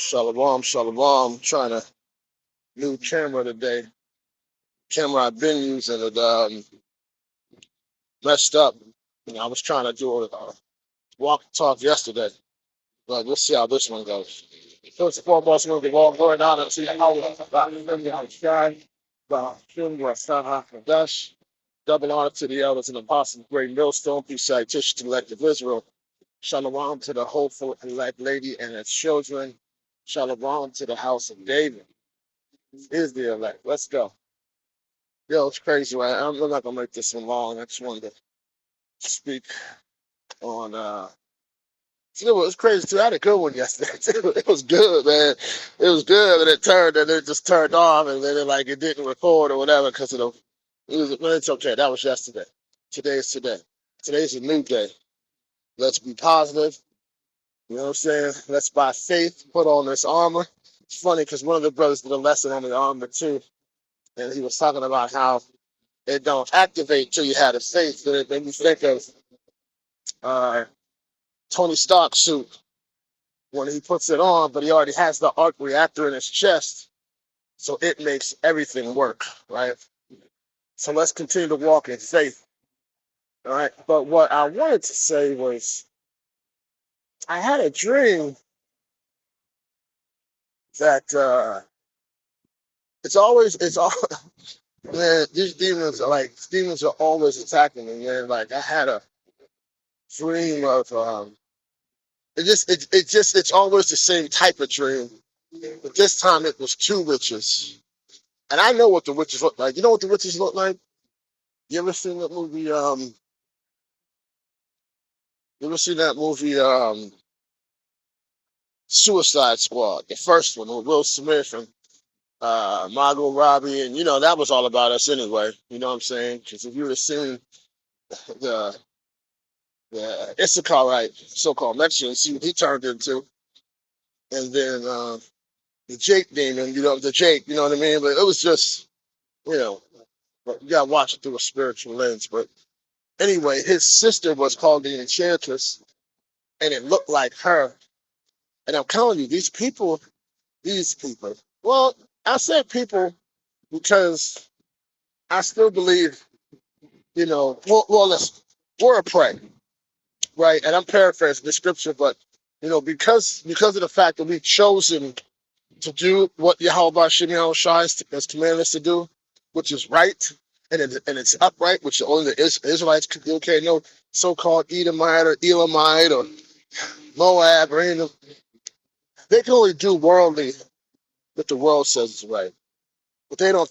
Shalom, shalom. Trying a new camera today. Camera I've been using it messed up. I was trying to do a walk and talk yesterday, but we'll see how this one goes. First and foremost, we're going to give all glory and honor to Yahweh, God, Sky, Shem, Rastaha, Dash. Double honor to the elders and apostles, great millstone, peace, salutation to the elect of Israel. Shalom to the hopeful elect lady and its children. Shalom to the house of David. Is the elect. Let's go. Yo, it's crazy, right? I'm not gonna make this one long. I just wanted to speak on it was crazy too. I had a good one yesterday too. It was good, man. It was good, and it just turned off, and then it didn't record or whatever because of but it's okay. That was yesterday. Today is today. Today's a new day. Let's be positive. You know what I'm saying? Let's by faith put on this armor. It's funny because one of the brothers did a lesson on the armor too, and he was talking about how it don't activate till you have the faith. And it made me think of uh, Tony Stark's suit when he puts it on, but he already has the arc reactor in his chest, so it makes everything work, right? So let's continue to walk in faith, all right? But what I wanted to say was I had a dream that it's all man, demons are always attacking me, man. Like I had a dream of it's always the same type of dream. But this time it was two witches. And I know what the witches look like. You know what the witches look like? You ever seen that movie, Suicide Squad, the first one with Will Smith and Margot Robbie, and that was all about us anyway. You know what I'm saying? Because if you would have seen the Issacharite so-called Mexican, see what he turned into, and then the Jake demon, the Jake, you know what I mean? But it was just, you know, but you gotta watch it through a spiritual lens. But anyway, his sister was called the Enchantress, and it looked like her. And I'm telling you, these people. Well, I said people because I still believe, listen, we're a prey, right? And I'm paraphrasing the scripture, but because of the fact that we've chosen to do what Yahweh Shem Shai has commanded us to do, which is right, and it's upright, which only the Israelites can do. Okay, no so-called Edomite or Elamite or Moab or any of them. They can only do worldly what the world says is right, but they don't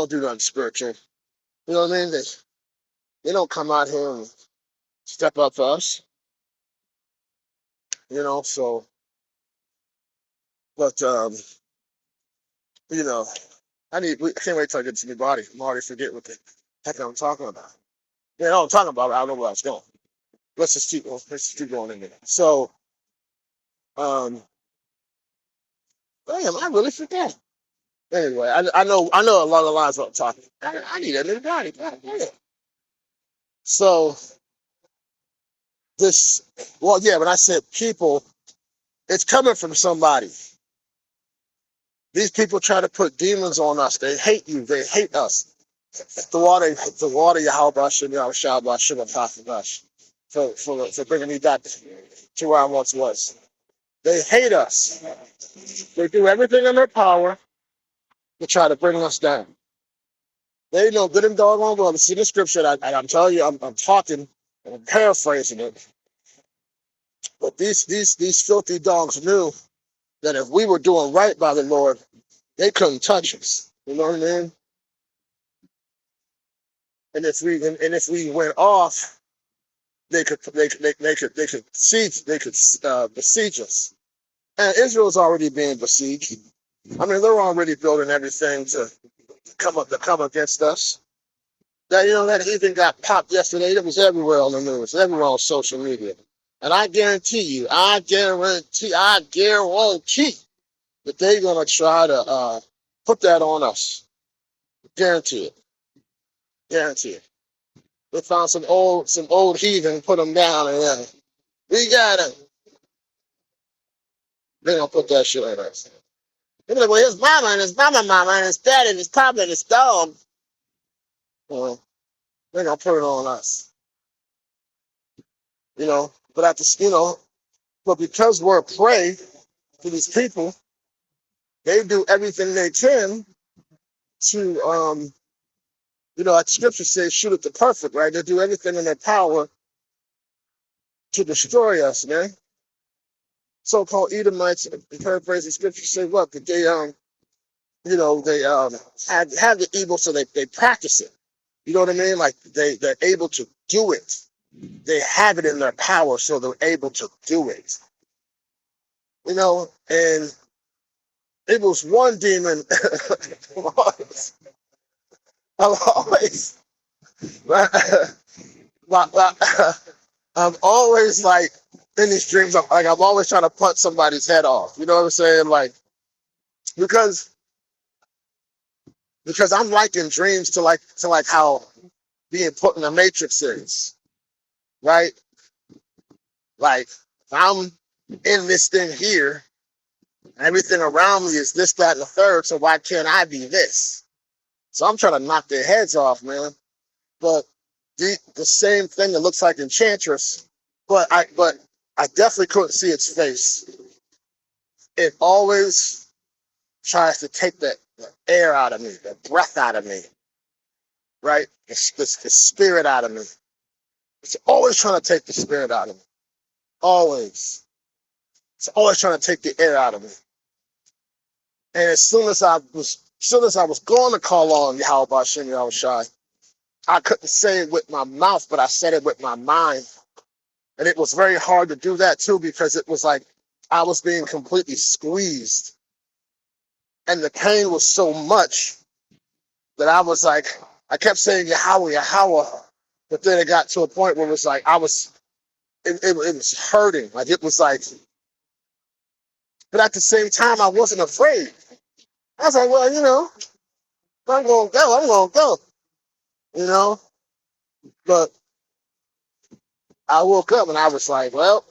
do nothing spiritual. You know what I mean? They don't come out here and step up for us. So but you know, I can't wait till I get to my body. I'm already forget what the heck I'm talking about. Yeah, no, I'm talking about it. I don't know where I was going. Let's just keep going in there. So, damn, I really forget. Anyway, I know a lot of lines what I'm talking. I need a new body. God damn. So this, well, yeah, when I said people, it's coming from somebody. These people try to put demons on us. They hate you. They hate us. The water, Yahweh Shem Shabbat Shem Tafagash for bringing me back to where I once was. They hate us. They do everything in their power to try to bring us down. They know good and doggone well. See the scripture, and I'm telling you, I'm talking and I'm paraphrasing it. But these filthy dogs knew that if we were doing right by the Lord, they couldn't touch us. You know what I mean? And if we went off, they could besiege us. And Israel's already being besieged. I mean, they're already building everything to come against us. That even got popped yesterday. It was everywhere on the news, everywhere on social media. And I guarantee that they're gonna try to put that on us. Guarantee it. Guarantee it. They found some old heathen, put them down, and we got it. They gonna put that shit on us. They're like, well, his mama and his mama and his daddy and his papa and his dog. Well, they're gonna put it on us. But at the but because we're prey to these people, they do everything they can to like scripture says, shoot at the perfect, right? They do everything in their power to destroy us, man. So-called Edomites, paraphrasing scripture, say what? That they they have the evil, so they practice it. You know what I mean? Like they're able to do it. They have it in their power, so they're able to do it. And it was one demon. I'm always, I'm always like in these dreams. I'm always trying to punch somebody's head off. You know what I'm saying? Like because I'm like in dreams to like how being put in the Matrix is, right? Like I'm in this thing here. Everything around me is this, that, and the third. So why can't I be this? So I'm trying to knock their heads off, man. But the same thing that looks like Enchantress, but I definitely couldn't see its face. It always tries to take the air out of me, the breath out of me, right? The spirit out of me. It's always trying to take the spirit out of me. Always. It's always trying to take the air out of me. And as soon as I was going to call on Yahweh Bashem Yahushai, I couldn't say it with my mouth, but I said it with my mind. And it was very hard to do that too, because it was like I was being completely squeezed. And the pain was so much that I was like, I kept saying Yahweh, Yahweh. But then it got to a point where it was like it was hurting. Like it was like, but at the same time, I wasn't afraid. I was like, well, if I'm going to go, I'm going to go, But I woke up and I was like, well,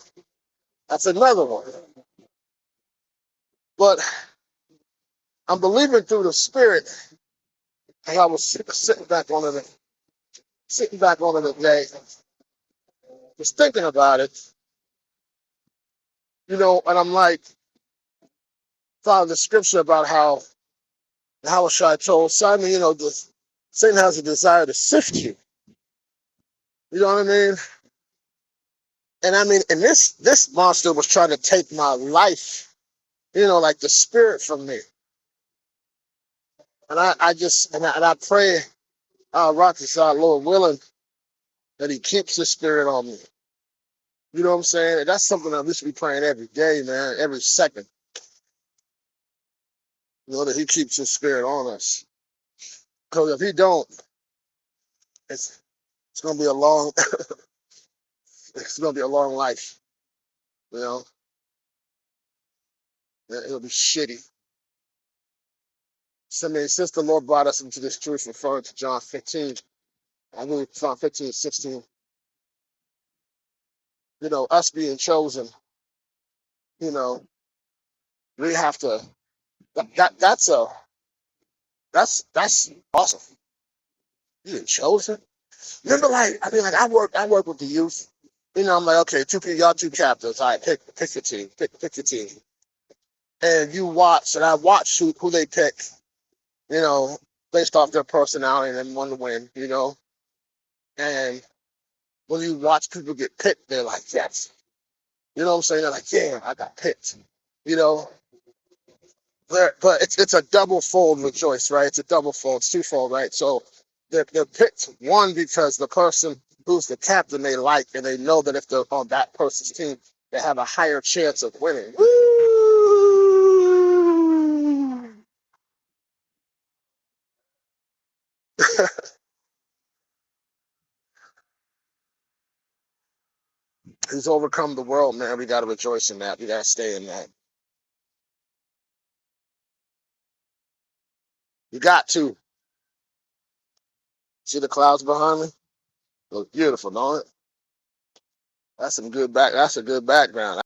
that's another one. But I'm believing through the spirit. And I was sitting back on it today, just thinking about it, and I'm like, found the scripture about how Shai told Simon, Satan has a desire to sift you. You know what I mean? And this monster was trying to take my life, like the spirit from me. And I pray, Rockaside, Lord willing, that he keeps his spirit on me. You know what I'm saying? And that's something that we should be praying every day, man, every second. That he keeps his spirit on us. Because if he don't, it's gonna be a long it's gonna be a long life. It'll be shitty. So, since the Lord brought us into this truth, referring to John 15, I believe John 15, 16, us being chosen, we have to that's awesome. Being chosen. Remember, I work with the youth. I'm like, okay, y'all two chapters. All right, pick your team. Pick your team. And I watch who they pick, based off their personality and want to win, And when you watch people get picked, they're like, yes. You know what I'm saying? They're like, yeah, I got picked. But it's a double fold rejoice, right? It's a double fold, it's twofold, right? So they're picked, one, because the person who's the captain they like, and they know that if they're on that person's team, they have a higher chance of winning. Woo! He's overcome the world, man. We got to rejoice in that. We got to stay in that. You got to. See the clouds behind me? Look beautiful, don't it? That's a good background.